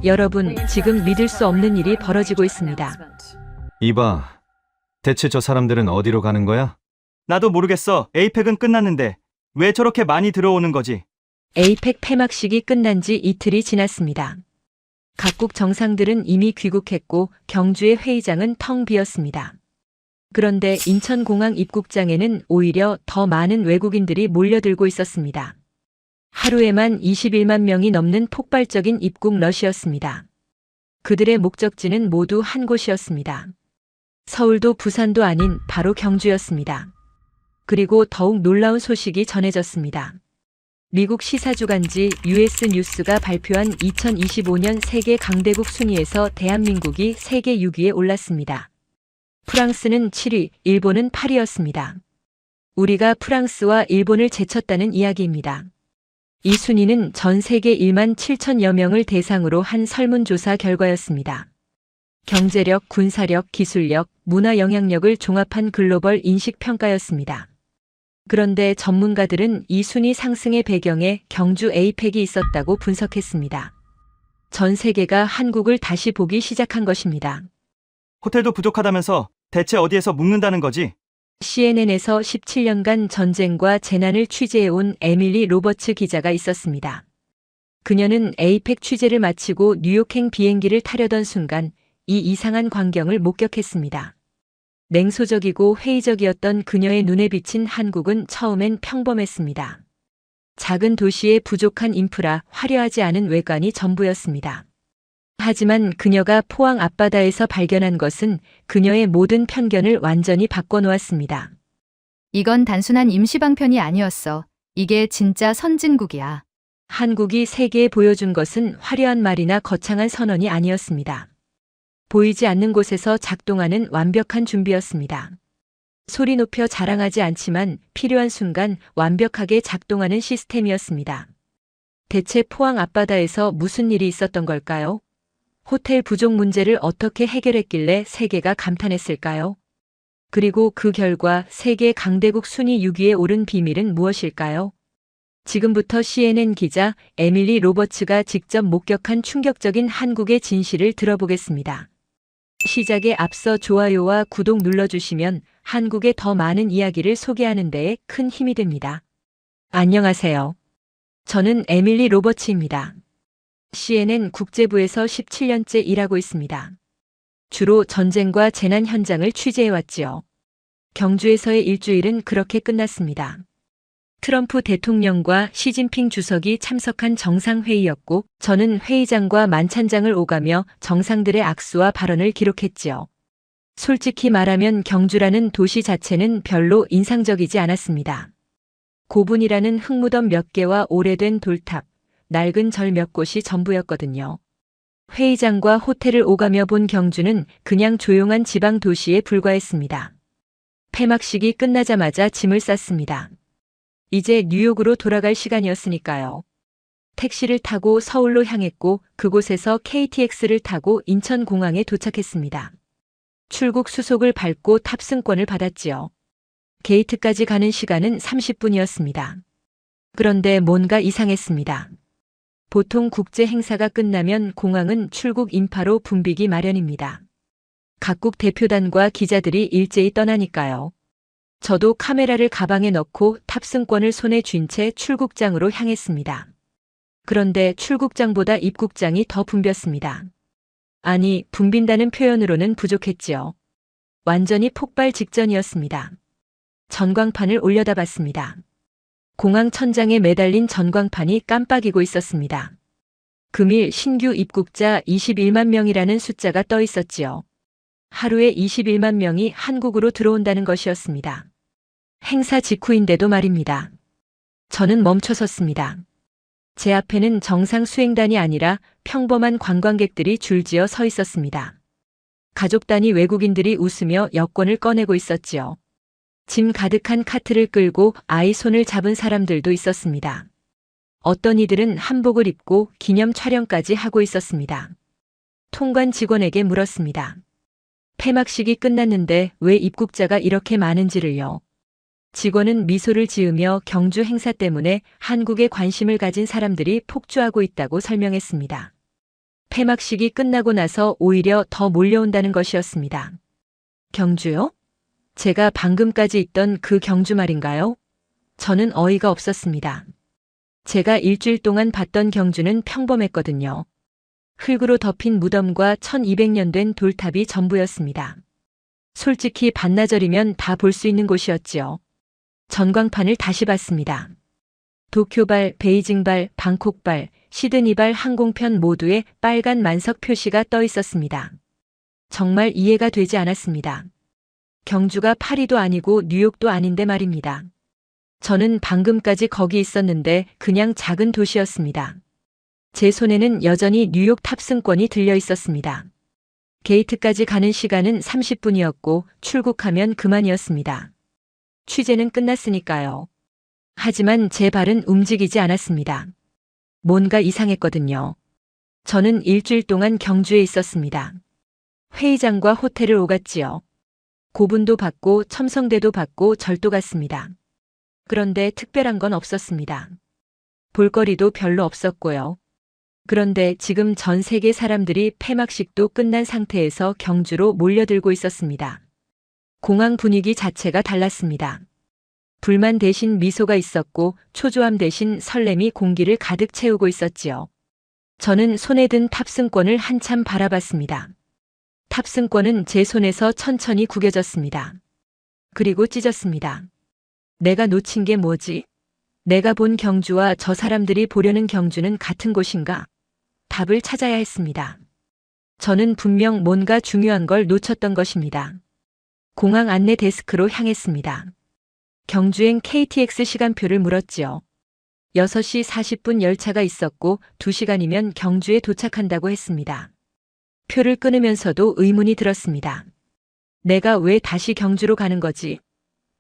여러분, 지금 믿을 수 없는 일이 벌어지고 있습니다. 이봐, 대체 저 사람들은 어디로 가는 거야? 나도 모르겠어. 에이펙은 끝났는데 왜 저렇게 많이 들어오는 거지? 에이펙 폐막식이 끝난 지 이틀이 지났습니다. 각국 정상들은 이미 귀국했고 경주의 회의장은 텅 비었습니다. 그런데 인천공항 입국장에는 오히려 더 많은 외국인들이 몰려들고 있었습니다. 하루에만 21만 명이 넘는 폭발적인 입국 러시였습니다. 그들의 목적지는 모두 한 곳이었습니다. 서울도 부산도 아닌 바로 경주였습니다. 그리고 더욱 놀라운 소식이 전해졌습니다. 미국 시사주간지 US 뉴스가 발표한 2025년 세계 강대국 순위에서 대한민국이 세계 6위에 올랐습니다. 프랑스는 7위, 일본은 8위였습니다. 우리가 프랑스와 일본을 제쳤다는 이야기입니다. 이 순위는 전 세계 1만 7천여 명을 대상으로 한 설문조사 결과였습니다. 경제력, 군사력, 기술력, 문화 영향력을 종합한 글로벌 인식평가였습니다. 그런데 전문가들은 이 순위 상승의 배경에 경주 에이펙이 있었다고 분석했습니다. 전 세계가 한국을 다시 보기 시작한 것입니다. 호텔도 부족하다면서 대체 어디에서 묵는다는 거지? CNN에서 17년간 전쟁과 재난을 취재해온 에밀리 로버츠 기자가 있었습니다. 그녀는 에이펙 취재를 마치고 뉴욕행 비행기를 타려던 순간 이 이상한 광경을 목격했습니다. 냉소적이고 회의적이었던 그녀의 눈에 비친 한국은 처음엔 평범했습니다. 작은 도시의 부족한 인프라, 화려하지 않은 외관이 전부였습니다. 하지만 그녀가 포항 앞바다에서 발견한 것은 그녀의 모든 편견을 완전히 바꿔놓았습니다. 이건 단순한 임시방편이 아니었어. 이게 진짜 선진국이야. 한국이 세계에 보여준 것은 화려한 말이나 거창한 선언이 아니었습니다. 보이지 않는 곳에서 작동하는 완벽한 준비였습니다. 소리 높여 자랑하지 않지만 필요한 순간 완벽하게 작동하는 시스템이었습니다. 대체 포항 앞바다에서 무슨 일이 있었던 걸까요? 호텔 부족 문제를 어떻게 해결했길래 세계가 감탄했을까요? 그리고 그 결과 세계 강대국 순위 6위에 오른 비밀은 무엇일까요? 지금부터 CNN 기자 에밀리 로버츠가 직접 목격한 충격적인 한국의 진실을 들어보겠습니다. 시작에 앞서 좋아요와 구독 눌러주시면 한국의 더 많은 이야기를 소개하는 데에 큰 힘이 됩니다. 안녕하세요. 저는 에밀리 로버츠입니다. CNN 국제부에서 17년째 일하고 있습니다. 주로 전쟁과 재난 현장을 취재해왔지요. 경주에서의 일주일은 그렇게 끝났습니다. 트럼프 대통령과 시진핑 주석이 참석한 정상회의였고 저는 회의장과 만찬장을 오가며 정상들의 악수와 발언을 기록했지요. 솔직히 말하면 경주라는 도시 자체는 별로 인상적이지 않았습니다. 고분이라는 흙무덤 몇 개와 오래된 돌탑, 낡은 절 몇 곳이 전부였거든요. 회의장과 호텔을 오가며 본 경주는 그냥 조용한 지방 도시에 불과했습니다. 폐막식이 끝나자마자 짐을 쌌습니다. 이제 뉴욕으로 돌아갈 시간이었으니까요. 택시를 타고 서울로 향했고 그곳에서 KTX를 타고 인천공항에 도착했습니다. 출국 수속을 밟고 탑승권을 받았지요. 게이트까지 가는 시간은 30분이었습니다. 그런데 뭔가 이상했습니다. 보통 국제 행사가 끝나면 공항은 출국 인파로 붐비기 마련입니다. 각국 대표단과 기자들이 일제히 떠나니까요. 저도 카메라를 가방에 넣고 탑승권을 손에 쥔 채 출국장으로 향했습니다. 그런데 출국장보다 입국장이 더 붐볐습니다. 아니, 붐빈다는 표현으로는 부족했지요. 완전히 폭발 직전이었습니다. 전광판을 올려다 봤습니다. 공항 천장에 매달린 전광판이 깜빡이고 있었습니다. 금일 신규 입국자 21만 명이라는 숫자가 떠 있었지요. 하루에 21만 명이 한국으로 들어온다는 것이었습니다. 행사 직후인데도 말입니다. 저는 멈춰섰습니다. 제 앞에는 정상 수행단이 아니라 평범한 관광객들이 줄지어 서 있었습니다. 가족 단위 외국인들이 웃으며 여권을 꺼내고 있었지요. 짐 가득한 카트를 끌고 아이 손을 잡은 사람들도 있었습니다. 어떤 이들은 한복을 입고 기념 촬영까지 하고 있었습니다. 통관 직원에게 물었습니다. 폐막식이 끝났는데 왜 입국자가 이렇게 많은지를요. 직원은 미소를 지으며 경주 행사 때문에 한국에 관심을 가진 사람들이 폭주하고 있다고 설명했습니다. 폐막식이 끝나고 나서 오히려 더 몰려온다는 것이었습니다. 경주요? 제가 방금까지 있던 그 경주 말인가요? 저는 어이가 없었습니다. 제가 일주일 동안 봤던 경주는 평범했거든요. 흙으로 덮인 무덤과 1200년 된 돌탑이 전부였습니다. 솔직히 반나절이면 다 볼 수 있는 곳이었지요. 전광판을 다시 봤습니다. 도쿄발, 베이징발, 방콕발, 시드니발 항공편 모두에 빨간 만석 표시가 떠 있었습니다. 정말 이해가 되지 않았습니다. 경주가 파리도 아니고 뉴욕도 아닌데 말입니다. 저는 방금까지 거기 있었는데 그냥 작은 도시였습니다. 제 손에는 여전히 뉴욕 탑승권이 들려 있었습니다. 게이트까지 가는 시간은 30분이었고 출국하면 그만이었습니다. 취재는 끝났으니까요. 하지만 제 발은 움직이지 않았습니다. 뭔가 이상했거든요. 저는 일주일 동안 경주에 있었습니다. 회의장과 호텔을 오갔지요. 고분도 받고 첨성대도 받고 절도 갔습니다. 그런데 특별한 건 없었습니다. 볼거리도 별로 없었고요. 그런데 지금 전 세계 사람들이 폐막식도 끝난 상태에서 경주로 몰려들고 있었습니다. 공항 분위기 자체가 달랐습니다. 불만 대신 미소가 있었고 초조함 대신 설렘이 공기를 가득 채우고 있었지요. 저는 손에 든 탑승권을 한참 바라봤습니다. 탑승권은 제 손에서 천천히 구겨졌습니다. 그리고 찢었습니다. 내가 놓친 게 뭐지? 내가 본 경주와 저 사람들이 보려는 경주는 같은 곳인가? 답을 찾아야 했습니다. 저는 분명 뭔가 중요한 걸 놓쳤던 것입니다. 공항 안내 데스크로 향했습니다. 경주행 KTX 시간표를 물었지요. 6시 40분 열차가 있었고 2시간이면 경주에 도착한다고 했습니다. 표를 끊으면서도 의문이 들었습니다. 내가 왜 다시 경주로 가는 거지?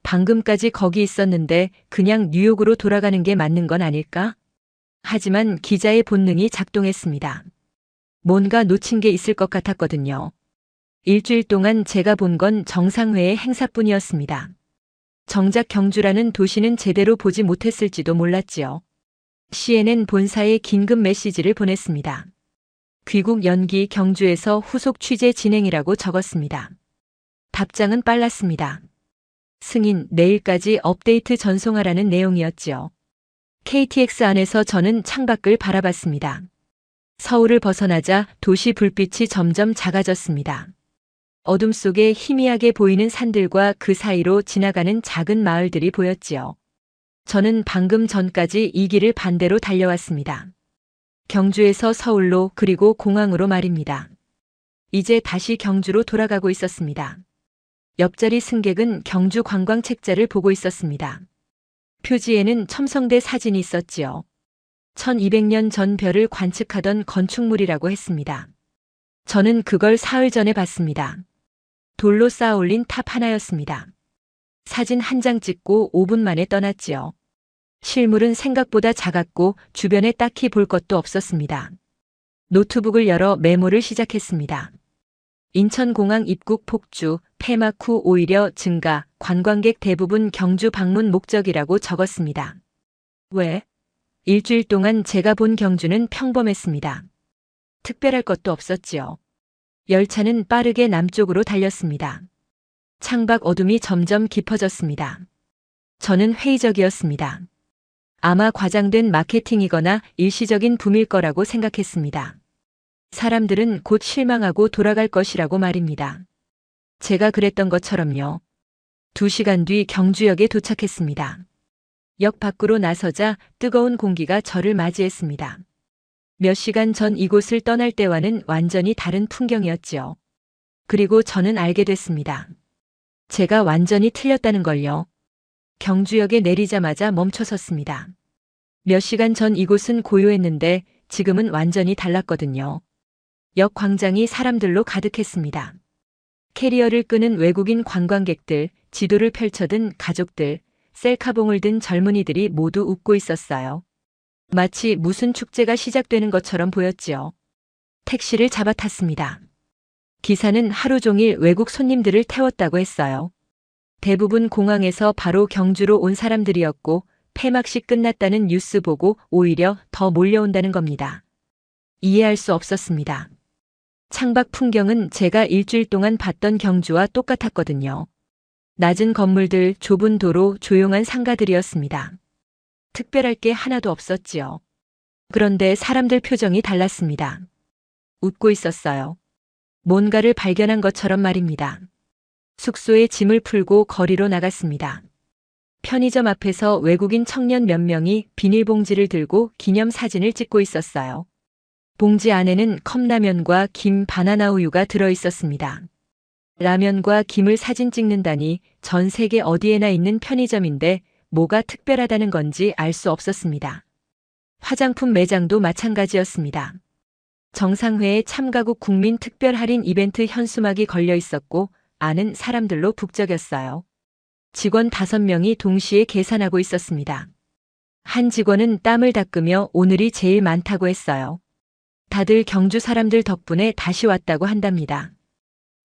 방금까지 거기 있었는데 그냥 뉴욕으로 돌아가는 게 맞는 건 아닐까? 하지만 기자의 본능이 작동했습니다. 뭔가 놓친 게 있을 것 같았거든요. 일주일 동안 제가 본 건 정상회의 행사뿐이었습니다. 정작 경주라는 도시는 제대로 보지 못했을지도 몰랐지요. CNN 본사에 긴급 메시지를 보냈습니다. 귀국 연기 경주에서 후속 취재 진행이라고 적었습니다. 답장은 빨랐습니다. 승인, 내일까지 업데이트 전송하라는 내용이었지요. KTX 안에서 저는 창밖을 바라봤습니다. 서울을 벗어나자 도시 불빛이 점점 작아졌습니다. 어둠 속에 희미하게 보이는 산들과 그 사이로 지나가는 작은 마을들이 보였지요. 저는 방금 전까지 이 길을 반대로 달려왔습니다. 경주에서 서울로 그리고 공항으로 말입니다. 이제 다시 경주로 돌아가고 있었습니다. 옆자리 승객은 경주 관광 책자를 보고 있었습니다. 표지에는 첨성대 사진이 있었지요. 1200년 전 별을 관측하던 건축물이라고 했습니다. 저는 그걸 사흘 전에 봤습니다. 돌로 쌓아 올린 탑 하나였습니다. 사진 한 장 찍고 5분 만에 떠났지요. 실물은 생각보다 작았고 주변에 딱히 볼 것도 없었습니다. 노트북을 열어 메모를 시작했습니다. 인천공항 입국 폭주, 폐막 후 오히려 증가, 관광객 대부분 경주 방문 목적이라고 적었습니다. 왜? 일주일 동안 제가 본 경주는 평범했습니다. 특별할 것도 없었지요. 열차는 빠르게 남쪽으로 달렸습니다. 창밖 어둠이 점점 깊어졌습니다. 저는 회의적이었습니다. 아마 과장된 마케팅이거나 일시적인 붐일 거라고 생각했습니다. 사람들은 곧 실망하고 돌아갈 것이라고 말입니다. 제가 그랬던 것처럼요. 2시간 뒤 경주역에 도착했습니다. 역 밖으로 나서자 뜨거운 공기가 저를 맞이했습니다. 몇 시간 전 이곳을 떠날 때와는 완전히 다른 풍경이었지요. 그리고 저는 알게 됐습니다. 제가 완전히 틀렸다는 걸요. 경주역에 내리자마자 멈춰섰습니다. 몇 시간 전 이곳은 고요했는데 지금은 완전히 달랐거든요. 역 광장이 사람들로 가득했습니다. 캐리어를 끄는 외국인 관광객들, 지도를 펼쳐든 가족들, 셀카봉을 든 젊은이들이 모두 웃고 있었어요. 마치 무슨 축제가 시작되는 것처럼 보였지요. 택시를 잡아 탔습니다. 기사는 하루 종일 외국 손님들을 태웠다고 했어요. 대부분 공항에서 바로 경주로 온 사람들이었고 폐막식 끝났다는 뉴스 보고 오히려 더 몰려온다는 겁니다. 이해할 수 없었습니다. 창밖 풍경은 제가 일주일 동안 봤던 경주와 똑같았거든요. 낮은 건물들, 좁은 도로, 조용한 상가들이었습니다. 특별할 게 하나도 없었지요. 그런데 사람들 표정이 달랐습니다. 웃고 있었어요. 뭔가를 발견한 것처럼 말입니다. 숙소에 짐을 풀고 거리로 나갔습니다. 편의점 앞에서 외국인 청년 몇 명이 비닐봉지를 들고 기념 사진을 찍고 있었어요. 봉지 안에는 컵라면과 김, 바나나 우유가 들어 있었습니다. 라면과 김을 사진 찍는다니 전 세계 어디에나 있는 편의점인데 뭐가 특별하다는 건지 알 수 없었습니다. 화장품 매장도 마찬가지였습니다. 정상회의 참가국 국민 특별 할인 이벤트 현수막이 걸려 있었고 아는 사람들로 북적였어요. 직원 5명이 동시에 계산하고 있었습니다. 한 직원은 땀을 닦으며 오늘이 제일 많다고 했어요. 다들 경주 사람들 덕분에 다시 왔다고 한답니다.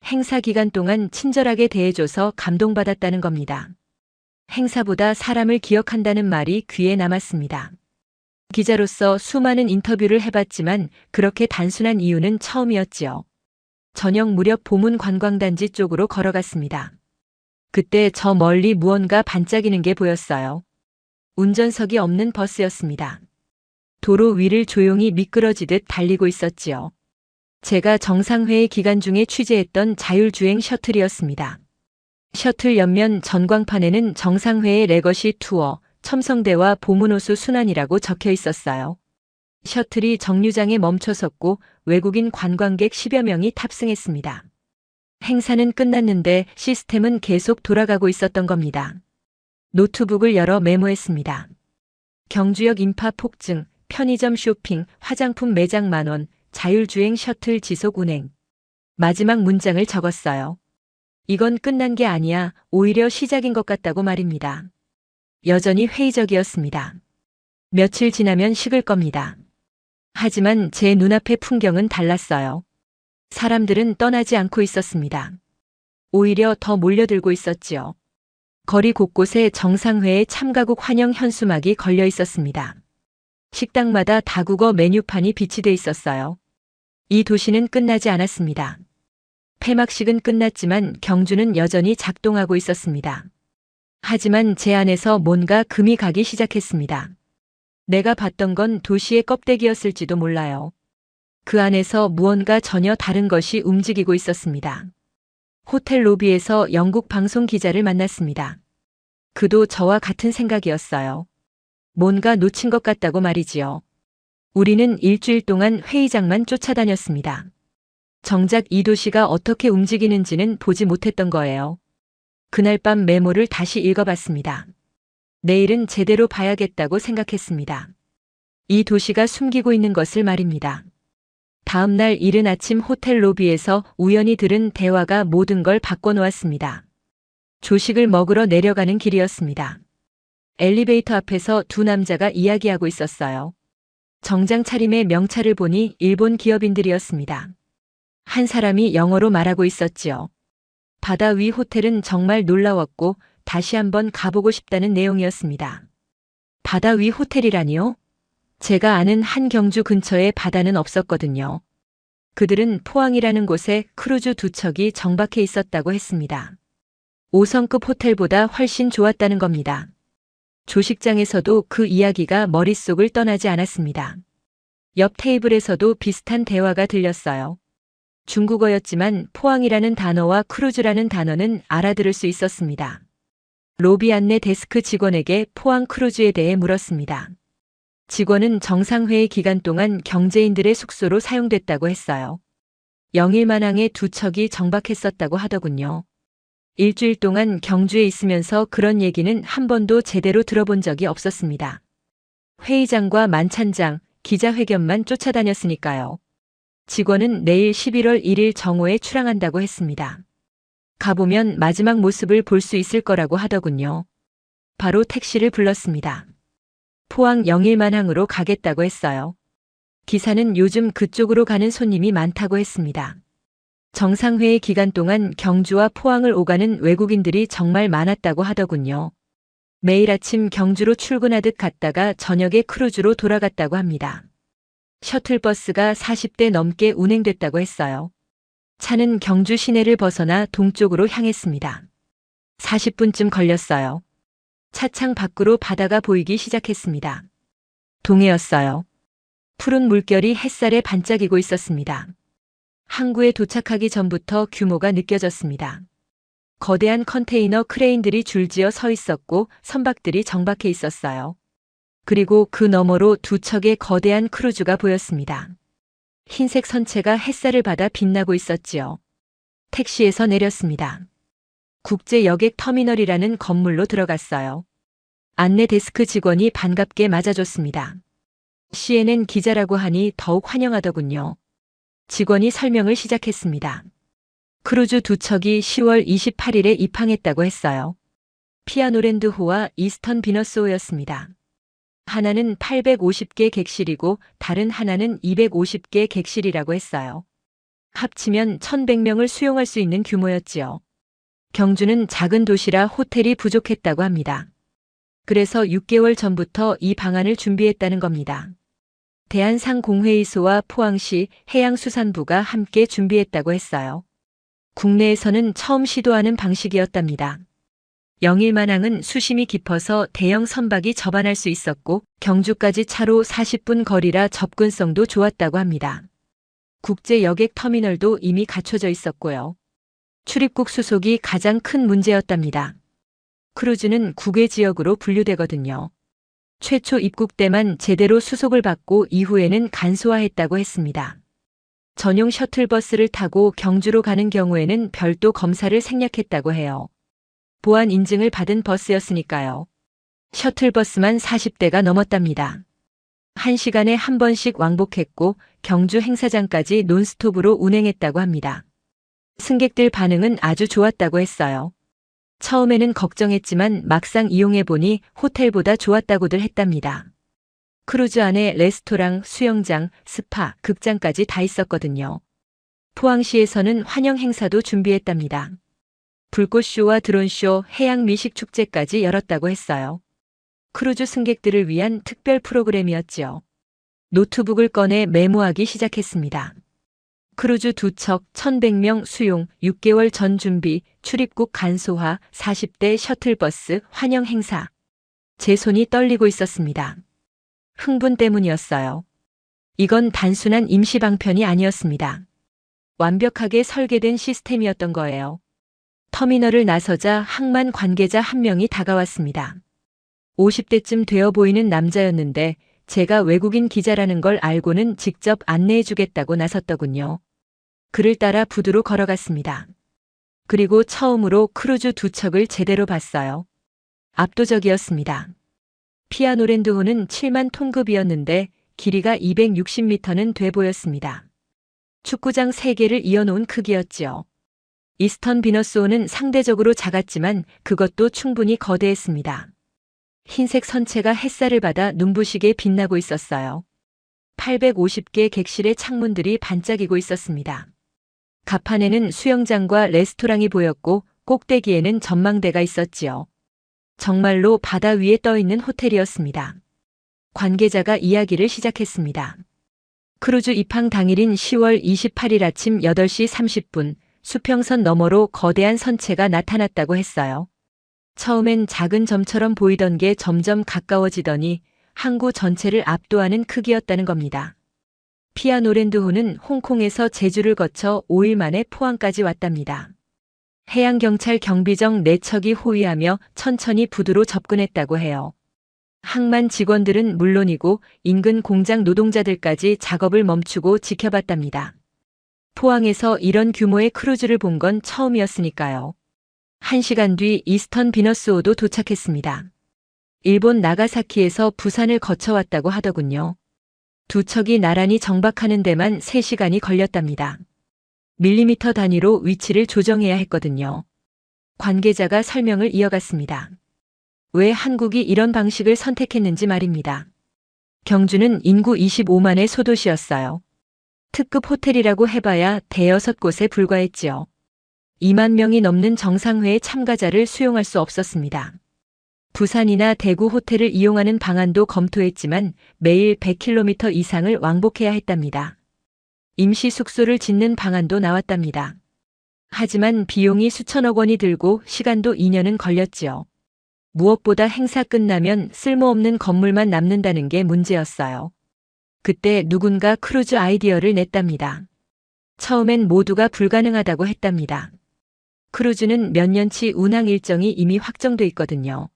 행사 기간 동안 친절하게 대해줘서 감동받았다는 겁니다. 행사보다 사람을 기억한다는 말이 귀에 남았습니다. 기자로서 수많은 인터뷰를 해봤지만 그렇게 단순한 이유는 처음이었지요. 저녁 무렵 보문 관광단지 쪽으로 걸어갔습니다. 그때 저 멀리 무언가 반짝이는 게 보였어요. 운전석이 없는 버스였습니다. 도로 위를 조용히 미끄러지듯 달리고 있었지요. 제가 정상회의 기간 중에 취재했던 자율주행 셔틀이었습니다. 셔틀 옆면 전광판에는 정상회의 레거시 투어, 첨성대와 보문호수 순환이라고 적혀 있었어요. 셔틀이 정류장에 멈춰섰고 외국인 관광객 10여 명이 탑승했습니다. 행사는 끝났는데 시스템은 계속 돌아가고 있었던 겁니다. 노트북을 열어 메모했습니다. 경주역 인파 폭증, 편의점 쇼핑, 화장품 매장 만원, 자율주행 셔틀 지속 운행. 마지막 문장을 적었어요. 이건 끝난 게 아니야, 오히려 시작인 것 같다고 말입니다. 여전히 회의적이었습니다. 며칠 지나면 식을 겁니다. 하지만 제 눈앞의 풍경은 달랐어요. 사람들은 떠나지 않고 있었습니다. 오히려 더 몰려들고 있었지요. 거리 곳곳에 정상회의 참가국 환영 현수막이 걸려 있었습니다. 식당마다 다국어 메뉴판이 비치돼 있었어요. 이 도시는 끝나지 않았습니다. 폐막식은 끝났지만 경주는 여전히 작동하고 있었습니다. 하지만 제 안에서 뭔가 금이 가기 시작했습니다. 내가 봤던 건 도시의 껍데기였을지도 몰라요. 그 안에서 무언가 전혀 다른 것이 움직이고 있었습니다. 호텔 로비에서 영국 방송 기자를 만났습니다. 그도 저와 같은 생각이었어요. 뭔가 놓친 것 같다고 말이지요. 우리는 일주일 동안 회의장만 쫓아다녔습니다. 정작 이 도시가 어떻게 움직이는지는 보지 못했던 거예요. 그날 밤 메모를 다시 읽어봤습니다. 내일은 제대로 봐야겠다고 생각했습니다. 이 도시가 숨기고 있는 것을 말입니다. 다음 날 이른 아침 호텔 로비에서 우연히 들은 대화가 모든 걸 바꿔놓았습니다. 조식을 먹으러 내려가는 길이었습니다. 엘리베이터 앞에서 두 남자가 이야기하고 있었어요. 정장 차림의 명찰을 보니 일본 기업인들이었습니다. 한 사람이 영어로 말하고 있었지요. 바다 위 호텔은 정말 놀라웠고 다시 한번 가보고 싶다는 내용이었습니다. 바다 위 호텔이라니요? 제가 아는 한 경주 근처에 바다는 없었거든요. 그들은 포항이라는 곳에 크루즈 2척이 정박해 있었다고 했습니다. 5성급 호텔보다 훨씬 좋았다는 겁니다. 조식장에서도 그 이야기가 머릿속을 떠나지 않았습니다. 옆 테이블에서도 비슷한 대화가 들렸어요. 중국어였지만 포항이라는 단어와 크루즈라는 단어는 알아들을 수 있었습니다. 로비 안내 데스크 직원에게 포항 크루즈에 대해 물었습니다. 직원은 정상회의 기간 동안 경제인들의 숙소로 사용됐다고 했어요. 영일만항에 2척이 정박했었다고 하더군요. 일주일 동안 경주에 있으면서 그런 얘기는 한 번도 제대로 들어본 적이 없었습니다. 회의장과 만찬장, 기자회견만 쫓아다녔으니까요. 직원은 내일 11월 1일 정오에 출항한다고 했습니다. 가보면 마지막 모습을 볼 수 있을 거라고 하더군요. 바로 택시를 불렀습니다. 포항 영일만항으로 가겠다고 했어요. 기사는 요즘 그쪽으로 가는 손님이 많다고 했습니다. 정상회의 기간 동안 경주와 포항을 오가는 외국인들이 정말 많았다고 하더군요. 매일 아침 경주로 출근하듯 갔다가 저녁에 크루즈로 돌아갔다고 합니다. 셔틀버스가 40대 넘게 운행됐다고 했어요. 차는 경주 시내를 벗어나 동쪽으로 향했습니다. 40분쯤 걸렸어요. 차창 밖으로 바다가 보이기 시작했습니다. 동해였어요. 푸른 물결이 햇살에 반짝이고 있었습니다. 항구에 도착하기 전부터 규모가 느껴졌습니다. 거대한 컨테이너 크레인들이 줄지어 서 있었고 선박들이 정박해 있었어요. 그리고 그 너머로 두 척의 거대한 크루즈가 보였습니다. 흰색 선체가 햇살을 받아 빛나고 있었지요. 택시에서 내렸습니다. 국제 여객 터미널이라는 건물로 들어갔어요. 안내 데스크 직원이 반갑게 맞아줬습니다. CNN 기자라고 하니 더욱 환영하더군요. 직원이 설명을 시작했습니다. 크루즈 두 척이 10월 28일에 입항했다고 했어요. 피아노랜드호와 이스턴 비너스호였습니다. 하나는 850개 객실이고 다른 하나는 250개 객실이라고 했어요. 합치면 1100명을 수용할 수 있는 규모였지요. 경주는 작은 도시라 호텔이 부족했다고 합니다. 그래서 6개월 전부터 이 방안을 준비했다는 겁니다. 대한상공회의소와 포항시 해양수산부가 함께 준비했다고 했어요. 국내에서는 처음 시도하는 방식이었답니다. 영일만항은 수심이 깊어서 대형 선박이 접안할 수 있었고 경주까지 차로 40분 거리라 접근성도 좋았다고 합니다. 국제 여객 터미널도 이미 갖춰져 있었고요. 출입국 수속이 가장 큰 문제였답니다. 크루즈는 국외 지역으로 분류되거든요. 최초 입국 때만 제대로 수속을 받고 이후에는 간소화했다고 했습니다. 전용 셔틀버스를 타고 경주로 가는 경우에는 별도 검사를 생략했다고 해요. 보안 인증을 받은 버스였으니까요. 셔틀버스만 40대가 넘었답니다. 1시간에 한 번씩 왕복했고 경주 행사장까지 논스톱으로 운행했다고 합니다. 승객들 반응은 아주 좋았다고 했어요. 처음에는 걱정했지만 막상 이용해보니 호텔보다 좋았다고들 했답니다. 크루즈 안에 레스토랑, 수영장, 스파, 극장까지 다 있었거든요. 포항시에서는 환영 행사도 준비했답니다. 불꽃쇼와 드론쇼, 해양 미식 축제까지 열었다고 했어요. 크루즈 승객들을 위한 특별 프로그램이었지요. 노트북을 꺼내 메모하기 시작했습니다. 크루즈 두 척, 1100명 수용, 6개월 전 준비, 출입국 간소화, 40대 셔틀버스, 환영 행사. 제 손이 떨리고 있었습니다. 흥분 때문이었어요. 이건 단순한 임시 방편이 아니었습니다. 완벽하게 설계된 시스템이었던 거예요. 터미널을 나서자 항만 관계자 한 명이 다가왔습니다. 50대쯤 되어 보이는 남자였는데 제가 외국인 기자라는 걸 알고는 직접 안내해 주겠다고 나섰더군요. 그를 따라 부두로 걸어갔습니다. 그리고 처음으로 크루즈 두 척을 제대로 봤어요. 압도적이었습니다. 피아노랜드호는 7만 톤급이었는데 길이가 260m는 돼 보였습니다. 축구장 3개를 이어놓은 크기였지요. 이스턴 비너스호는 상대적으로 작았지만 그것도 충분히 거대했습니다. 흰색 선체가 햇살을 받아 눈부시게 빛나고 있었어요. 850개 객실의 창문들이 반짝이고 있었습니다. 갑판에는 수영장과 레스토랑이 보였고 꼭대기에는 전망대가 있었지요. 정말로 바다 위에 떠 있는 호텔이었습니다. 관계자가 이야기를 시작했습니다. 크루즈 입항 당일인 10월 28일 아침 8시 30분 수평선 너머로 거대한 선체가 나타났다고 했어요. 처음엔 작은 점처럼 보이던 게 점점 가까워지더니 항구 전체를 압도하는 크기였다는 겁니다. 피아노랜드호는 홍콩에서 제주를 거쳐 5일 만에 포항까지 왔답니다. 해양경찰 경비정 4척이 호위하며 천천히 부두로 접근했다고 해요. 항만 직원들은 물론이고 인근 공장 노동자들까지 작업을 멈추고 지켜봤답니다. 포항에서 이런 규모의 크루즈를 본 건 처음이었으니까요. 1시간 뒤 이스턴 비너스호도 도착했습니다. 일본 나가사키에서 부산을 거쳐왔다고 하더군요. 두 척이 나란히 정박하는 데만 3시간이 걸렸답니다. 밀리미터 단위로 위치를 조정해야 했거든요. 관계자가 설명을 이어갔습니다. 왜 한국이 이런 방식을 선택했는지 말입니다. 경주는 인구 25만의 소도시였어요. 특급 호텔이라고 해봐야 대여섯 곳에 불과했지요. 2만 명이 넘는 정상회의 참가자를 수용할 수 없었습니다. 부산이나 대구 호텔을 이용하는 방안도 검토했지만 매일 100km 이상을 왕복해야 했답니다. 임시 숙소를 짓는 방안도 나왔답니다. 하지만 비용이 수천억 원이 들고 시간도 2년은 걸렸지요. 무엇보다 행사 끝나면 쓸모없는 건물만 남는다는 게 문제였어요. 그때 누군가 크루즈 아이디어를 냈답니다. 처음엔 모두가 불가능하다고 했답니다. 크루즈는 몇 년치 운항 일정이 이미 확정돼 있거든요.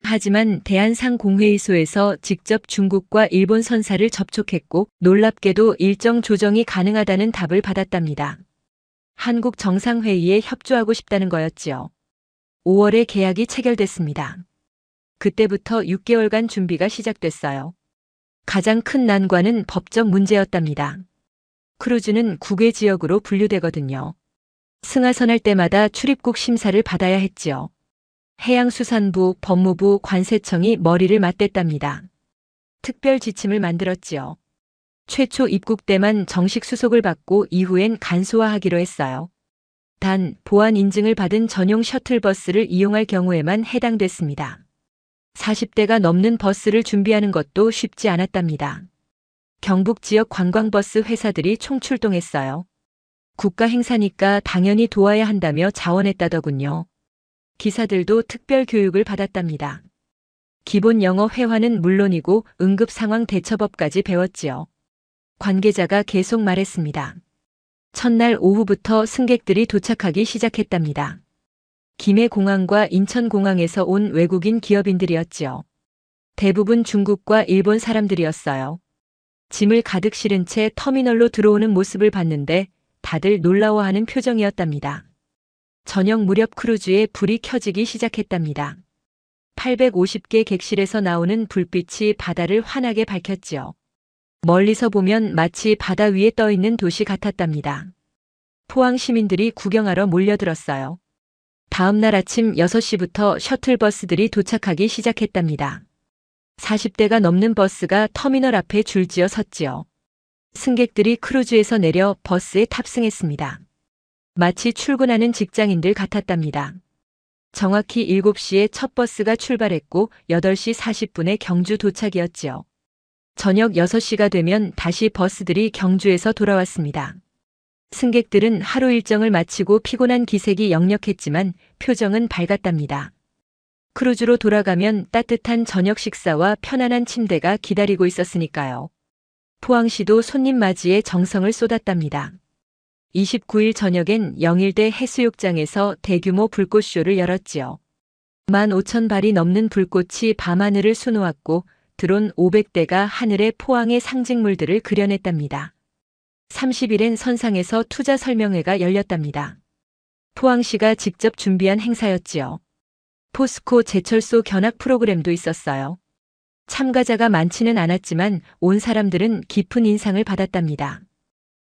하지만 대한상공회의소에서 직접 중국과 일본 선사를 접촉했고 놀랍게도 일정 조정이 가능하다는 답을 받았답니다. 한국 정상회의에 협조하고 싶다는 거였지요. 5월에 계약이 체결됐습니다. 그때부터 6개월간 준비가 시작됐어요. 가장 큰 난관은 법적 문제였답니다. 크루즈는 국외 지역으로 분류되거든요. 승하선할 때마다 출입국 심사를 받아야 했지요. 해양수산부, 법무부, 관세청이 머리를 맞댔답니다. 특별 지침을 만들었지요. 최초 입국 때만 정식 수속을 받고 이후엔 간소화하기로 했어요. 단, 보안 인증을 받은 전용 셔틀버스를 이용할 경우에만 해당됐습니다. 40대가 넘는 버스를 준비하는 것도 쉽지 않았답니다. 경북 지역 관광버스 회사들이 총출동했어요. 국가 행사니까 당연히 도와야 한다며 자원했다더군요. 기사들도 특별 교육을 받았답니다. 기본 영어 회화는 물론이고 응급상황 대처법까지 배웠지요. 관계자가 계속 말했습니다. 첫날 오후부터 승객들이 도착하기 시작했답니다. 김해공항과 인천공항에서 온 외국인 기업인들이었지요. 대부분 중국과 일본 사람들이었어요. 짐을 가득 실은 채 터미널로 들어오는 모습을 봤는데 다들 놀라워하는 표정이었답니다. 저녁 무렵 크루즈에 불이 켜지기 시작했답니다. 850개 객실에서 나오는 불빛이 바다를 환하게 밝혔지요. 멀리서 보면 마치 바다 위에 떠 있는 도시 같았답니다. 포항 시민들이 구경하러 몰려들었어요. 다음 날 아침 6시부터 셔틀버스들이 도착하기 시작했답니다. 40대가 넘는 버스가 터미널 앞에 줄지어 섰지요. 승객들이 크루즈에서 내려 버스에 탑승했습니다. 마치 출근하는 직장인들 같았답니다. 정확히 7시에 첫 버스가 출발했고 8시 40분에 경주 도착이었지요. 저녁 6시가 되면 다시 버스들이 경주에서 돌아왔습니다. 승객들은 하루 일정을 마치고 피곤한 기색이 역력했지만 표정은 밝았답니다. 크루즈로 돌아가면 따뜻한 저녁 식사와 편안한 침대가 기다리고 있었으니까요. 포항시도 손님 맞이에 정성을 쏟았답니다. 29일 저녁엔 영일대 해수욕장에서 대규모 불꽃쇼를 열었지요. 15,000발이 넘는 불꽃이 밤하늘을 수놓았고 드론 500대가 하늘에 포항의 상징물들을 그려냈답니다. 30일엔 선상에서 투자 설명회가 열렸답니다. 포항시가 직접 준비한 행사였지요. 포스코 제철소 견학 프로그램도 있었어요. 참가자가 많지는 않았지만 온 사람들은 깊은 인상을 받았답니다.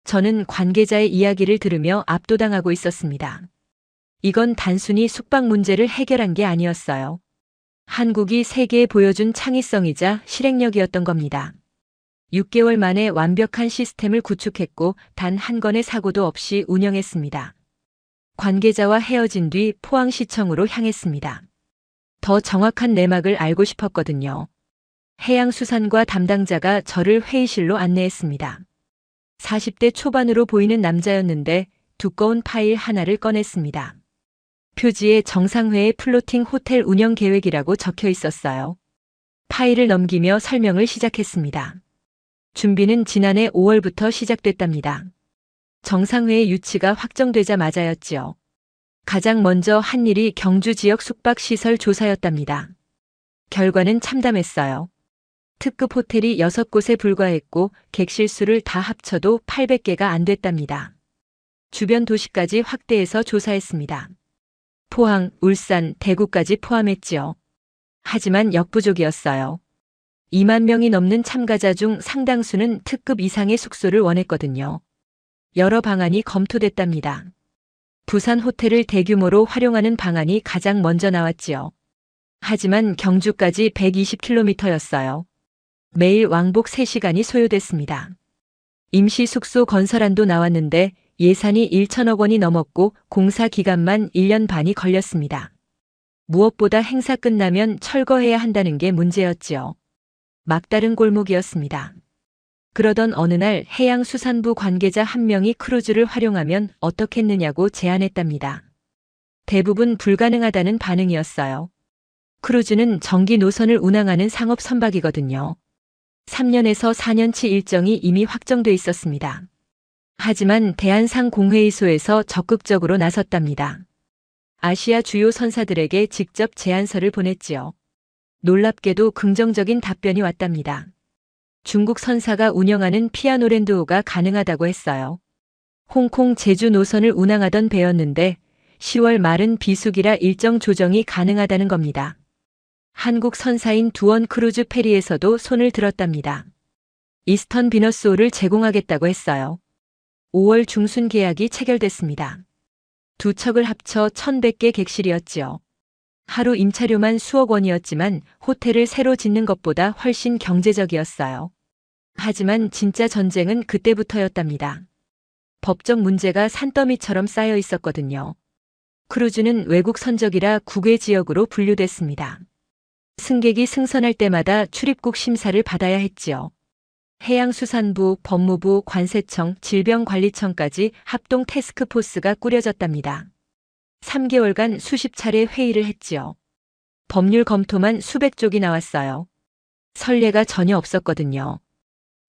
저는 관계자의 이야기를 들으며 압도당하고 있었습니다. 이건 단순히 숙박 문제를 해결한 게 아니었어요. 한국이 세계에 보여준 창의성이자 실행력이었던 겁니다. 6개월 만에 완벽한 시스템을 구축했고 단 한 건의 사고도 없이 운영했습니다. 관계자와 헤어진 뒤 포항시청으로 향했습니다. 더 정확한 내막을 알고 싶었거든요. 해양수산과 담당자가 저를 회의실로 안내했습니다. 40대 초반으로 보이는 남자였는데 두꺼운 파일 하나를 꺼냈습니다. 표지에 정상회의 플로팅 호텔 운영 계획이라고 적혀 있었어요. 파일을 넘기며 설명을 시작했습니다. 준비는 지난해 5월부터 시작됐답니다. 정상회의 유치가 확정되자마자였지요. 가장 먼저 한 일이 경주 지역 숙박시설 조사였답니다. 결과는 참담했어요. 특급 호텔이 6곳에 불과했고 객실 수를 다 합쳐도 800개가 안 됐답니다. 주변 도시까지 확대해서 조사했습니다. 포항, 울산, 대구까지 포함했지요. 하지만 역부족이었어요. 2만 명이 넘는 참가자 중 상당수는 특급 이상의 숙소를 원했거든요. 여러 방안이 검토됐답니다. 부산 호텔을 대규모로 활용하는 방안이 가장 먼저 나왔지요. 하지만 경주까지 120km였어요. 매일 왕복 3시간이 소요됐습니다. 임시 숙소 건설안도 나왔는데 예산이 1천억 원이 넘었고 공사 기간만 1년 반이 걸렸습니다. 무엇보다 행사 끝나면 철거해야 한다는 게 문제였지요. 막다른 골목이었습니다. 그러던 어느 날 해양수산부 관계자 한 명이 크루즈를 활용하면 어떻겠느냐고 제안했답니다. 대부분 불가능하다는 반응이었어요. 크루즈는 정기 노선을 운항하는 상업 선박이거든요. 3년에서 4년치 일정이 이미 확정돼 있었습니다. 하지만 대한상공회의소에서 적극적으로 나섰답니다. 아시아 주요 선사들에게 직접 제안서를 보냈지요. 놀랍게도 긍정적인 답변이 왔답니다. 중국 선사가 운영하는 피아노랜드호가 가능하다고 했어요. 홍콩 제주 노선을 운항하던 배였는데 10월 말은 비수기라 일정 조정이 가능하다는 겁니다. 한국 선사인 두원 크루즈 페리에서도 손을 들었답니다. 이스턴 비너스호를 제공하겠다고 했어요. 5월 중순 계약이 체결됐습니다. 두 척을 합쳐 1,100개 객실이었지요. 하루 임차료만 수억 원이었지만 호텔을 새로 짓는 것보다 훨씬 경제적이었어요. 하지만 진짜 전쟁은 그때부터였답니다. 법적 문제가 산더미처럼 쌓여 있었거든요. 크루즈는 외국 선적이라 국외 지역으로 분류됐습니다. 승객이 승선할 때마다 출입국 심사를 받아야 했지요. 해양수산부, 법무부, 관세청, 질병관리청까지 합동 태스크포스가 꾸려졌답니다. 3개월간 수십 차례 회의를 했지요. 법률 검토만 수백 쪽이 나왔어요. 선례가 전혀 없었거든요.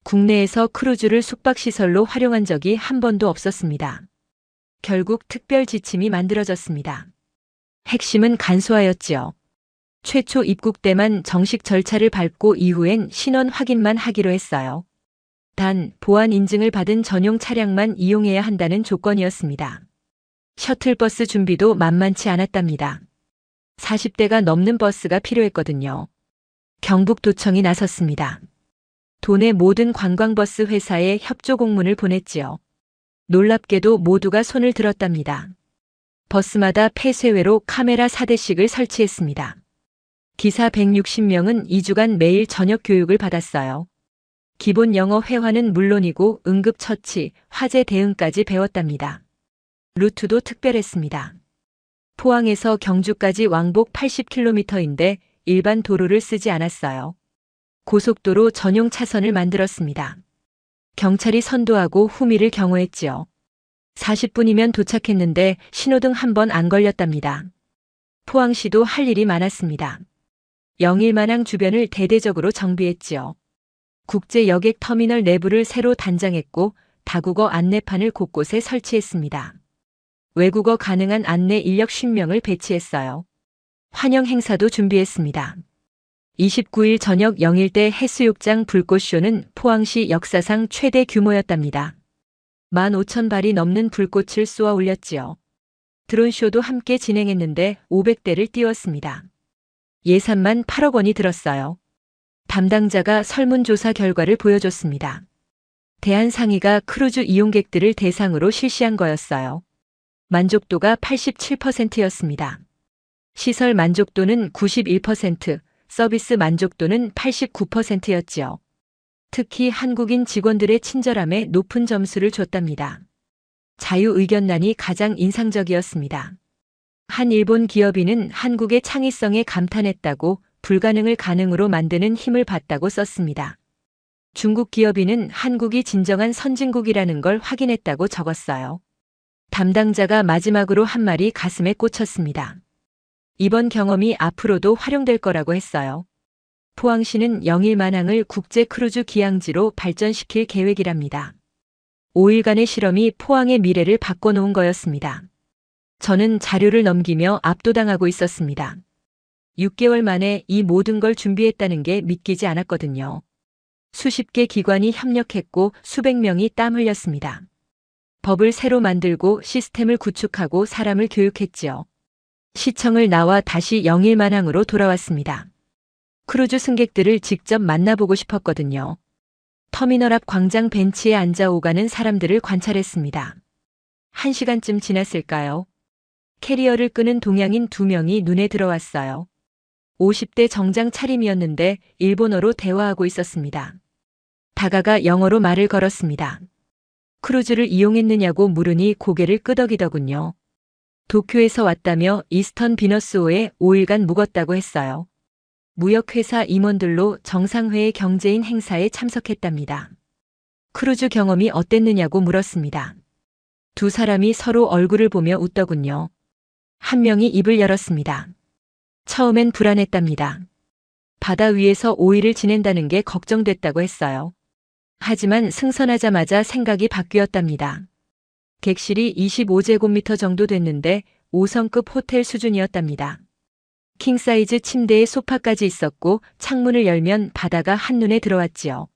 국내에서 크루즈를 숙박시설로 활용한 적이 한 번도 없었습니다. 결국 특별 지침이 만들어졌습니다. 핵심은 간소하였지요. 최초 입국 때만 정식 절차를 밟고 이후엔 신원 확인만 하기로 했어요. 단, 보안 인증을 받은 전용 차량만 이용해야 한다는 조건이었습니다. 셔틀버스 준비도 만만치 않았답니다. 40대가 넘는 버스가 필요했거든요. 경북도청이 나섰습니다. 도내 모든 관광버스 회사에 협조 공문을 보냈지요. 놀랍게도 모두가 손을 들었답니다. 버스마다 폐쇄회로 카메라 4대씩을 설치했습니다. 기사 160명은 2주간 매일 저녁 교육을 받았어요. 기본 영어 회화는 물론이고 응급처치, 화재 대응까지 배웠답니다. 루트도 특별했습니다. 포항에서 경주까지 왕복 80km인데 일반 도로를 쓰지 않았어요. 고속도로 전용 차선을 만들었습니다. 경찰이 선도하고 후미를 경호했지요. 40분이면 도착했는데 신호등 한 번 안 걸렸답니다. 포항시도 할 일이 많았습니다. 영일만항 주변을 대대적으로 정비했지요. 국제 여객 터미널 내부를 새로 단장했고 다국어 안내판을 곳곳에 설치했습니다. 외국어 가능한 안내 인력 50명을 배치했어요. 환영 행사도 준비했습니다. 29일 저녁 0일대 해수욕장 불꽃쇼는 포항시 역사상 최대 규모였답니다. 15,000발이 넘는 불꽃을 쏘아 올렸지요. 드론쇼도 함께 진행했는데 500대를 띄웠습니다. 예산만 8억 원이 들었어요. 담당자가 설문조사 결과를 보여줬습니다. 대한상의가 크루즈 이용객들을 대상으로 실시한 거였어요. 만족도가 87%였습니다. 시설 만족도는 91%, 서비스 만족도는 89%였지요. 특히 한국인 직원들의 친절함에 높은 점수를 줬답니다. 자유의견란이 가장 인상적이었습니다. 한 일본 기업인은 한국의 창의성에 감탄했다고 불가능을 가능으로 만드는 힘을 봤다고 썼습니다. 중국 기업인은 한국이 진정한 선진국이라는 걸 확인했다고 적었어요. 담당자가 마지막으로 한 말이 가슴에 꽂혔습니다. 이번 경험이 앞으로도 활용될 거라고 했어요. 포항시는 영일만항을 국제 크루즈 기항지로 발전시킬 계획이랍니다. 5일간의 실험이 포항의 미래를 바꿔놓은 거였습니다. 저는 자료를 넘기며 압도당하고 있었습니다. 6개월 만에 이 모든 걸 준비했다는 게 믿기지 않았거든요. 수십 개 기관이 협력했고 수백 명이 땀 흘렸습니다. 법을 새로 만들고 시스템을 구축하고 사람을 교육했지요. 시청을 나와 다시 영일만항으로 돌아왔습니다. 크루즈 승객들을 직접 만나보고 싶었거든요. 터미널 앞 광장 벤치에 앉아 오가는 사람들을 관찰했습니다. 1시간쯤 지났을까요? 캐리어를 끄는 동양인 2명이 눈에 들어왔어요. 50대 정장 차림이었는데 일본어로 대화하고 있었습니다. 다가가 영어로 말을 걸었습니다. 크루즈를 이용했느냐고 물으니 고개를 끄덕이더군요. 도쿄에서 왔다며 이스턴 비너스호에 5일간 묵었다고 했어요. 무역회사 임원들로 정상회의 경제인 행사에 참석했답니다. 크루즈 경험이 어땠느냐고 물었습니다. 두 사람이 서로 얼굴을 보며 웃더군요. 한 명이 입을 열었습니다. 처음엔 불안했답니다. 바다 위에서 5일을 지낸다는 게 걱정됐다고 했어요. 하지만 승선하자마자 생각이 바뀌었답니다. 객실이 25제곱미터 정도 됐는데 5성급 호텔 수준이었답니다. 킹사이즈 침대에 소파까지 있었고 창문을 열면 바다가 한눈에 들어왔지요.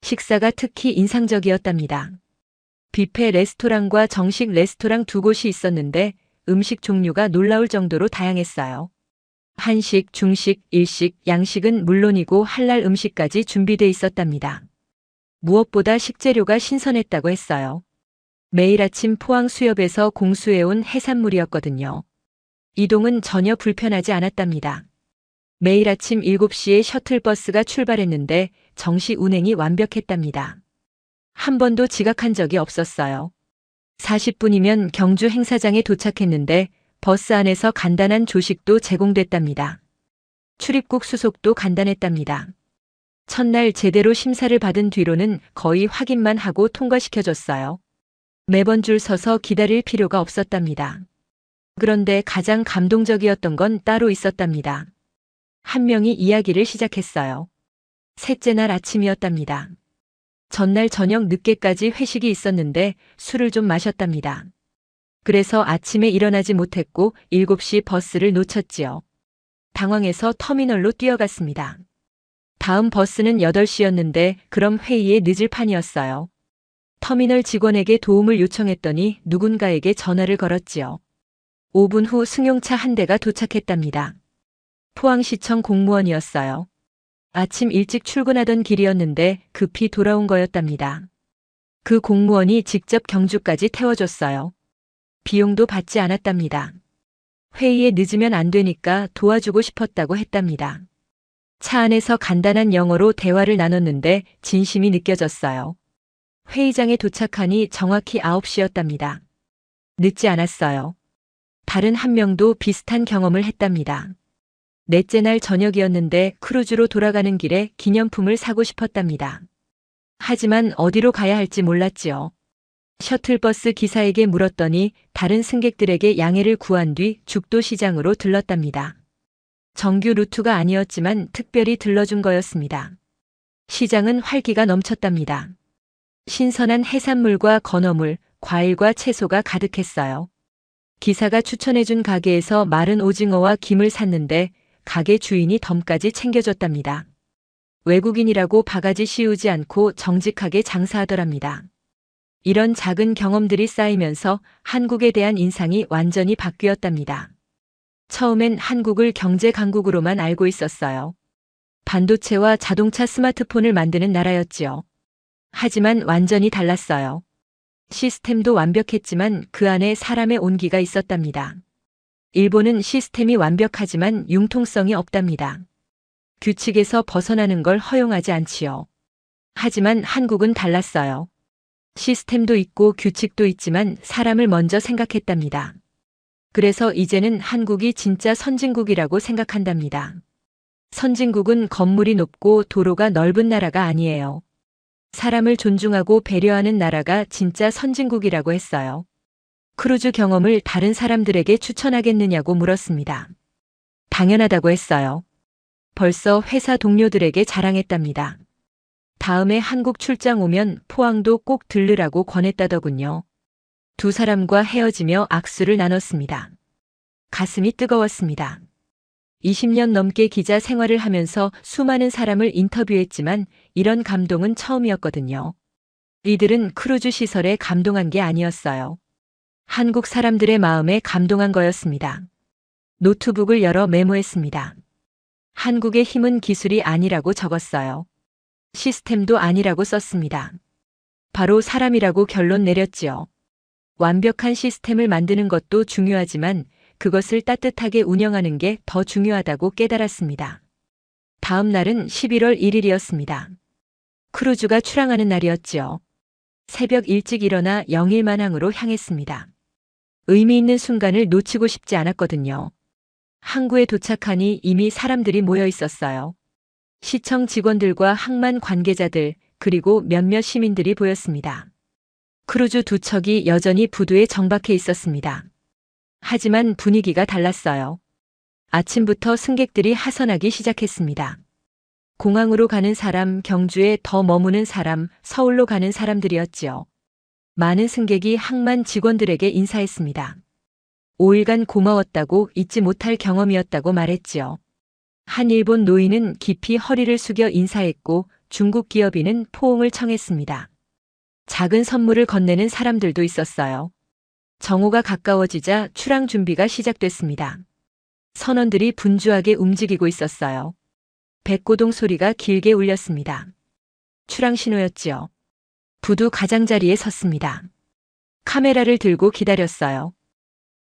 식사가 특히 인상적이었답니다. 뷔페 레스토랑과 정식 레스토랑 두 곳이 있었는데 음식 종류가 놀라울 정도로 다양했어요. 한식, 중식, 일식, 양식은 물론이고 할랄 음식까지 준비돼 있었답니다. 무엇보다 식재료가 신선했다고 했어요. 매일 아침 포항 수협에서 공수해온 해산물이었거든요. 이동은 전혀 불편하지 않았답니다. 매일 아침 7시에 셔틀버스가 출발했는데 정시 운행이 완벽했답니다. 한 번도 지각한 적이 없었어요. 40분이면 경주 행사장에 도착했는데 버스 안에서 간단한 조식도 제공됐답니다. 출입국 수속도 간단했답니다. 첫날 제대로 심사를 받은 뒤로는 거의 확인만 하고 통과시켜줬어요. 매번 줄 서서 기다릴 필요가 없었답니다. 그런데 가장 감동적이었던 건 따로 있었답니다. 한 명이 이야기를 시작했어요. 셋째 날 아침이었답니다. 전날 저녁 늦게까지 회식이 있었는데 술을 좀 마셨답니다. 그래서 아침에 일어나지 못했고 7시 버스를 놓쳤지요. 당황해서 터미널로 뛰어갔습니다. 다음 버스는 8시였는데 그럼 회의에 늦을 판이었어요. 터미널 직원에게 도움을 요청했더니 누군가에게 전화를 걸었지요. 5분 후 승용차 한 대가 도착했답니다. 포항시청 공무원이었어요. 아침 일찍 출근하던 길이었는데 급히 돌아온 거였답니다. 그 공무원이 직접 경주까지 태워줬어요. 비용도 받지 않았답니다. 회의에 늦으면 안 되니까 도와주고 싶었다고 했답니다. 차 안에서 간단한 영어로 대화를 나눴는데 진심이 느껴졌어요. 회의장에 도착하니 정확히 9시였답니다. 늦지 않았어요. 다른 한 명도 비슷한 경험을 했답니다. 넷째 날 저녁이었는데 크루즈로 돌아가는 길에 기념품을 사고 싶었답니다. 하지만 어디로 가야 할지 몰랐지요. 셔틀버스 기사에게 물었더니 다른 승객들에게 양해를 구한 뒤 죽도시장으로 들렀답니다. 정규 루트가 아니었지만 특별히 들러준 거였습니다. 시장은 활기가 넘쳤답니다. 신선한 해산물과 건어물, 과일과 채소가 가득했어요. 기사가 추천해준 가게에서 마른 오징어와 김을 샀는데 가게 주인이 덤까지 챙겨줬답니다. 외국인이라고 바가지 씌우지 않고 정직하게 장사하더랍니다. 이런 작은 경험들이 쌓이면서 한국에 대한 인상이 완전히 바뀌었답니다. 처음엔 한국을 경제 강국으로만 알고 있었어요. 반도체와 자동차 스마트폰을 만드는 나라였지요. 하지만 완전히 달랐어요. 시스템도 완벽했지만 그 안에 사람의 온기가 있었답니다. 일본은 시스템이 완벽하지만 융통성이 없답니다. 규칙에서 벗어나는 걸 허용하지 않지요. 하지만 한국은 달랐어요. 시스템도 있고 규칙도 있지만 사람을 먼저 생각했답니다. 그래서 이제는 한국이 진짜 선진국이라고 생각한답니다. 선진국은 건물이 높고 도로가 넓은 나라가 아니에요. 사람을 존중하고 배려하는 나라가 진짜 선진국이라고 했어요. 크루즈 경험을 다른 사람들에게 추천하겠느냐고 물었습니다. 당연하다고 했어요. 벌써 회사 동료들에게 자랑했답니다. 다음에 한국 출장 오면 포항도 꼭 들르라고 권했다더군요. 두 사람과 헤어지며 악수를 나눴습니다. 가슴이 뜨거웠습니다. 20년 넘게 기자 생활을 하면서 수많은 사람을 인터뷰했지만 이런 감동은 처음이었거든요. 이들은 크루즈 시설에 감동한 게 아니었어요. 한국 사람들의 마음에 감동한 거였습니다. 노트북을 열어 메모했습니다. 한국의 힘은 기술이 아니라고 적었어요. 시스템도 아니라고 썼습니다. 바로 사람이라고 결론 내렸지요. 완벽한 시스템을 만드는 것도 중요하지만 그것을 따뜻하게 운영하는 게 더 중요하다고 깨달았습니다. 다음 날은 11월 1일이었습니다. 크루즈가 출항하는 날이었지요. 새벽 일찍 일어나 영일만항으로 향했습니다. 의미 있는 순간을 놓치고 싶지 않았거든요. 항구에 도착하니 이미 사람들이 모여 있었어요. 시청 직원들과 항만 관계자들, 그리고 몇몇 시민들이 보였습니다. 크루즈 두 척이 여전히 부두에 정박해 있었습니다. 하지만 분위기가 달랐어요. 아침부터 승객들이 하선하기 시작했습니다. 공항으로 가는 사람, 경주에 더 머무는 사람, 서울로 가는 사람들이었지요. 많은 승객이 항만 직원들에게 인사했습니다. 5일간 고마웠다고, 잊지 못할 경험이었다고 말했지요. 한 일본 노인은 깊이 허리를 숙여 인사했고 중국 기업인은 포옹을 청했습니다. 작은 선물을 건네는 사람들도 있었어요. 정오가 가까워지자 출항 준비가 시작됐습니다. 선원들이 분주하게 움직이고 있었어요. 백고동 소리가 길게 울렸습니다. 출항 신호였지요. 부두 가장자리에 섰습니다. 카메라를 들고 기다렸어요.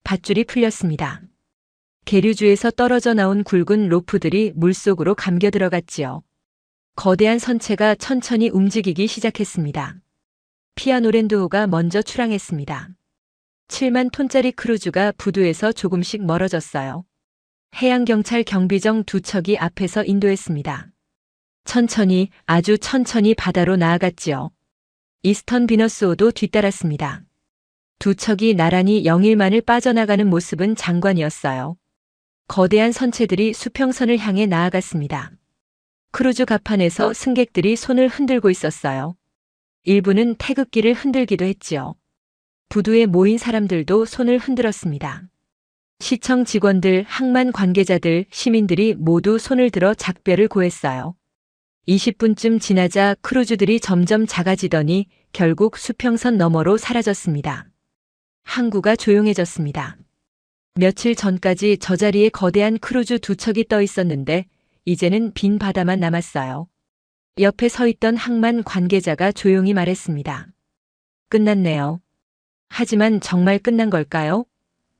밧줄이 풀렸습니다. 계류주에서 떨어져 나온 굵은 로프들이 물속으로 감겨 들어갔지요. 거대한 선체가 천천히 움직이기 시작했습니다. 피아노랜드호가 먼저 출항했습니다. 7만 톤짜리 크루즈가 부두에서 조금씩 멀어졌어요. 해양경찰 경비정 두 척이 앞에서 인도했습니다. 천천히, 아주 천천히 바다로 나아갔지요. 이스턴 비너스호도 뒤따랐습니다. 두 척이 나란히 영일만을 빠져나가는 모습은 장관이었어요. 거대한 선체들이 수평선을 향해 나아갔습니다. 크루즈 갑판에서 승객들이 손을 흔들고 있었어요. 일부는 태극기를 흔들기도 했지요. 부두에 모인 사람들도 손을 흔들었습니다. 시청 직원들, 항만 관계자들, 시민들이 모두 손을 들어 작별을 고했어요. 20분쯤 지나자 크루즈들이 점점 작아지더니 결국 수평선 너머로 사라졌습니다. 항구가 조용해졌습니다. 며칠 전까지 저 자리에 거대한 크루즈 두 척이 떠 있었는데 이제는 빈 바다만 남았어요. 옆에 서 있던 항만 관계자가 조용히 말했습니다. 끝났네요. 하지만 정말 끝난 걸까요?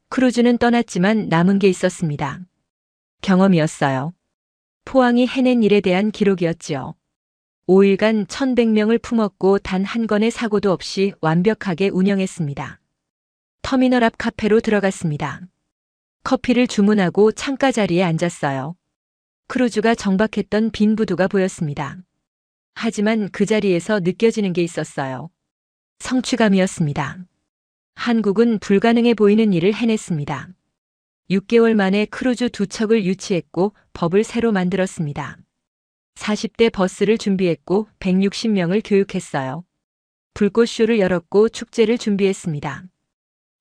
크루즈는 떠났지만 남은 게 있었습니다. 경험이었어요. 포항이 해낸 일에 대한 기록이었지요. 5일간 1,100명을 품었고 단 한 건의 사고도 없이 완벽하게 운영했습니다. 터미널 앞 카페로 들어갔습니다. 커피를 주문하고 창가 자리에 앉았어요. 크루즈가 정박했던 빈 부두가 보였습니다. 하지만 그 자리에서 느껴지는 게 있었어요. 성취감이었습니다. 한국은 불가능해 보이는 일을 해냈습니다. 6개월 만에 크루즈 두 척을 유치했고 법을 새로 만들었습니다. 40대 버스를 준비했고 160명을 교육했어요. 불꽃쇼를 열었고 축제를 준비했습니다.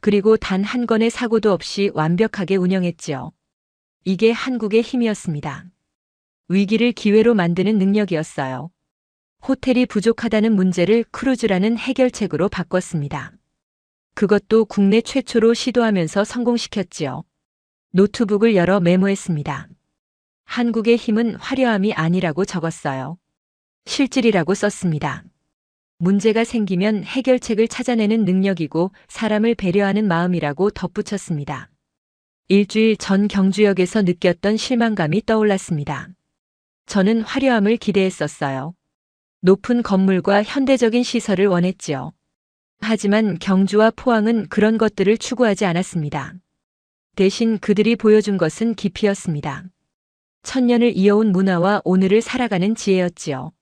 그리고 단 한 건의 사고도 없이 완벽하게 운영했지요. 이게 한국의 힘이었습니다. 위기를 기회로 만드는 능력이었어요. 호텔이 부족하다는 문제를 크루즈라는 해결책으로 바꿨습니다. 그것도 국내 최초로 시도하면서 성공시켰지요. 노트북을 열어 메모했습니다. 한국의 힘은 화려함이 아니라고 적었어요. 실질이라고 썼습니다. 문제가 생기면 해결책을 찾아내는 능력이고 사람을 배려하는 마음이라고 덧붙였습니다. 일주일 전 경주역에서 느꼈던 실망감이 떠올랐습니다. 저는 화려함을 기대했었어요. 높은 건물과 현대적인 시설을 원했지요. 하지만 경주와 포항은 그런 것들을 추구하지 않았습니다. 대신 그들이 보여준 것은 깊이였습니다. 천년을 이어온 문화와 오늘을 살아가는 지혜였지요.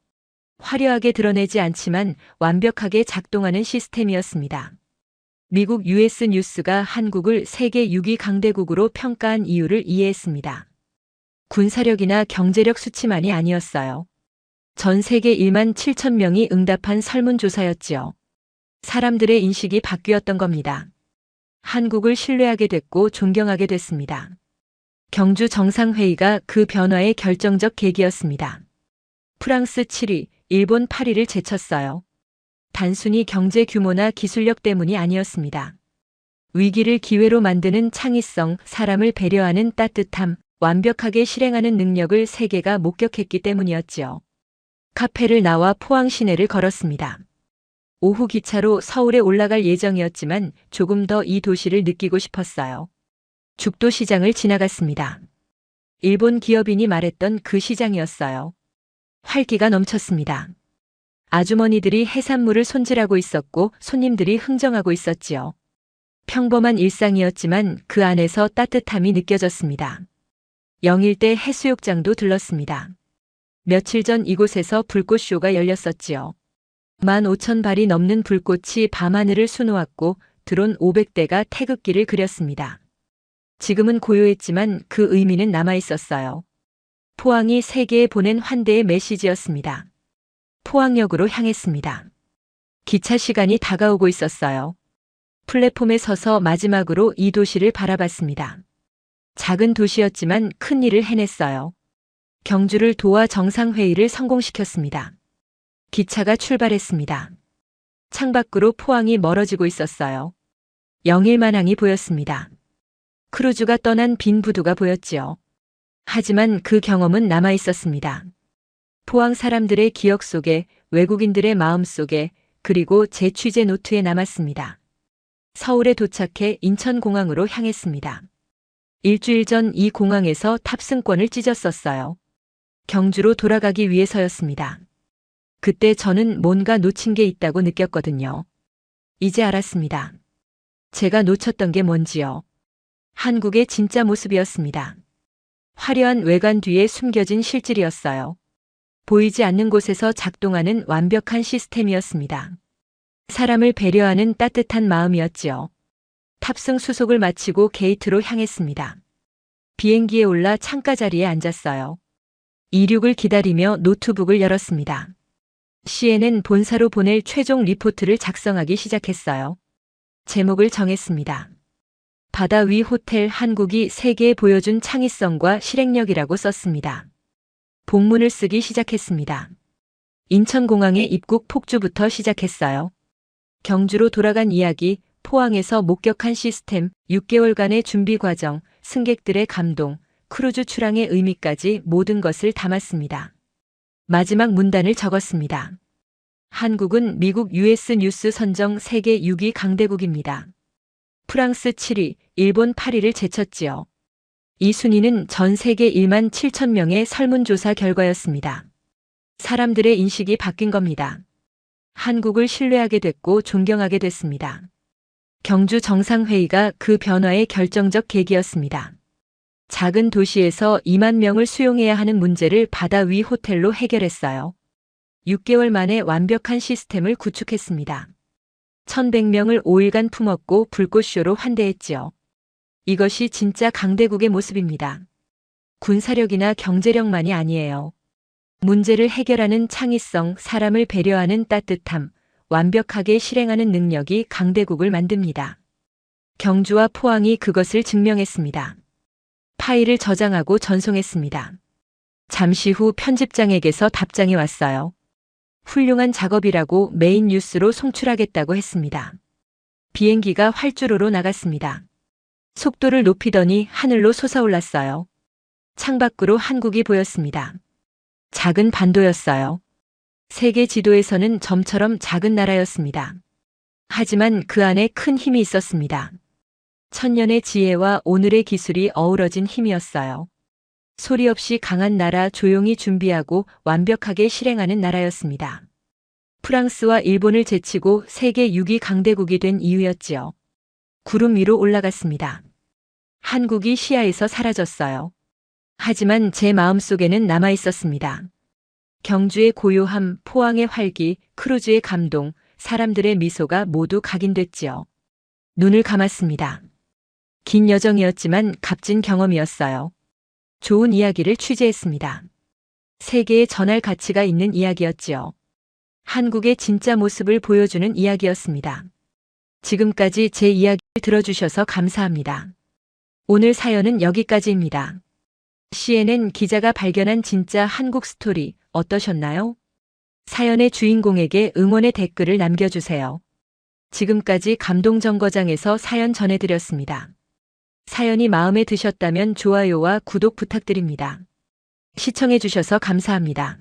화려하게 드러내지 않지만 완벽하게 작동하는 시스템이었습니다. 미국 US 뉴스가 한국을 세계 6위 강대국으로 평가한 이유를 이해했습니다. 군사력이나 경제력 수치만이 아니었어요. 전 세계 1만 7천 명이 응답한 설문조사였지요. 사람들의 인식이 바뀌었던 겁니다. 한국을 신뢰하게 됐고 존경하게 됐습니다. 경주 정상회의가 그 변화의 결정적 계기였습니다. 프랑스 7위, 일본 8위를 제쳤어요. 단순히 경제 규모나 기술력 때문이 아니었습니다. 위기를 기회로 만드는 창의성, 사람을 배려하는 따뜻함, 완벽하게 실행하는 능력을 세계가 목격했기 때문이었지요. 카페를 나와 포항 시내를 걸었습니다. 오후 기차로 서울에 올라갈 예정이었지만 조금 더 이 도시를 느끼고 싶었어요. 죽도 시장을 지나갔습니다. 일본 기업인이 말했던 그 시장이었어요. 활기가 넘쳤습니다. 아주머니들이 해산물을 손질하고 있었고 손님들이 흥정하고 있었지요. 평범한 일상이었지만 그 안에서 따뜻함이 느껴졌습니다. 영일대 해수욕장도 들렀습니다. 며칠 전 이곳에서 불꽃쇼가 열렸었지요. 15,000발이 넘는 불꽃이 밤하늘을 수놓았고 드론 500대가 태극기를 그렸습니다. 지금은 고요했지만 그 의미는 남아있었어요. 포항이 세계에 보낸 환대의 메시지였습니다. 포항역으로 향했습니다. 기차 시간이 다가오고 있었어요. 플랫폼에 서서 마지막으로 이 도시를 바라봤습니다. 작은 도시였지만 큰 일을 해냈어요. 경주를 도와 정상회의를 성공시켰습니다. 기차가 출발했습니다. 창밖으로 포항이 멀어지고 있었어요. 영일만항이 보였습니다. 크루즈가 떠난 빈 부두가 보였지요. 하지만 그 경험은 남아 있었습니다. 포항 사람들의 기억 속에, 외국인들의 마음 속에, 그리고 제 취재 노트에 남았습니다. 서울에 도착해 인천공항으로 향했습니다. 일주일 전 이 공항에서 탑승권을 찢었었어요. 경주로 돌아가기 위해서였습니다. 그때 저는 뭔가 놓친 게 있다고 느꼈거든요. 이제 알았습니다. 제가 놓쳤던 게 뭔지요. 한국의 진짜 모습이었습니다. 화려한 외관 뒤에 숨겨진 실질이었어요. 보이지 않는 곳에서 작동하는 완벽한 시스템이었습니다. 사람을 배려하는 따뜻한 마음이었지요. 탑승 수속을 마치고 게이트로 향했습니다. 비행기에 올라 창가 자리에 앉았어요. 이륙을 기다리며 노트북을 열었습니다. CNN 본사로 보낼 최종 리포트를 작성하기 시작했어요. 제목을 정했습니다. 바다 위 호텔 한국이 세계에 보여준 창의성과 실행력이라고 썼습니다. 본문을 쓰기 시작했습니다. 인천공항의 입국 폭주부터 시작했어요. 경주로 돌아간 이야기, 포항에서 목격한 시스템, 6개월간의 준비 과정, 승객들의 감동, 크루즈 출항의 의미까지 모든 것을 담았습니다. 마지막 문단을 적었습니다. 한국은 미국 US 뉴스 선정 세계 6위 강대국입니다. 프랑스 7위, 일본 8위를 제쳤지요. 이 순위는 전 세계 1만 7천 명의 설문조사 결과였습니다. 사람들의 인식이 바뀐 겁니다. 한국을 신뢰하게 됐고 존경하게 됐습니다. 경주 정상회의가 그 변화의 결정적 계기였습니다. 작은 도시에서 2만 명을 수용해야 하는 문제를 바다 위 호텔로 해결했어요. 6개월 만에 완벽한 시스템을 구축했습니다. 1,100명을 5일간 품었고 불꽃쇼로 환대했지요. 이것이 진짜 강대국의 모습입니다. 군사력이나 경제력만이 아니에요. 문제를 해결하는 창의성, 사람을 배려하는 따뜻함, 완벽하게 실행하는 능력이 강대국을 만듭니다. 경주와 포항이 그것을 증명했습니다. 파일을 저장하고 전송했습니다. 잠시 후 편집장에게서 답장이 왔어요. 훌륭한 작업이라고 메인 뉴스로 송출하겠다고 했습니다. 비행기가 활주로로 나갔습니다. 속도를 높이더니 하늘로 솟아올랐어요. 창밖으로 한국이 보였습니다. 작은 반도였어요. 세계 지도에서는 점처럼 작은 나라였습니다. 하지만 그 안에 큰 힘이 있었습니다. 천년의 지혜와 오늘의 기술이 어우러진 힘이었어요. 소리 없이 강한 나라, 조용히 준비하고 완벽하게 실행하는 나라였습니다. 프랑스와 일본을 제치고 세계 6위 강대국이 된 이유였지요. 구름 위로 올라갔습니다. 한국이 시야에서 사라졌어요. 하지만 제 마음속에는 남아 있었습니다. 경주의 고요함, 포항의 활기, 크루즈의 감동, 사람들의 미소가 모두 각인됐지요. 눈을 감았습니다. 긴 여정이었지만 값진 경험이었어요. 좋은 이야기를 취재했습니다. 세계에 전할 가치가 있는 이야기였지요. 한국의 진짜 모습을 보여주는 이야기였습니다. 지금까지 제 이야기를 들어주셔서 감사합니다. 오늘 사연은 여기까지입니다. CNN 기자가 발견한 진짜 한국 스토리 어떠셨나요? 사연의 주인공에게 응원의 댓글을 남겨주세요. 지금까지 감동정거장에서 사연 전해드렸습니다. 사연이 마음에 드셨다면 좋아요와 구독 부탁드립니다. 시청해주셔서 감사합니다.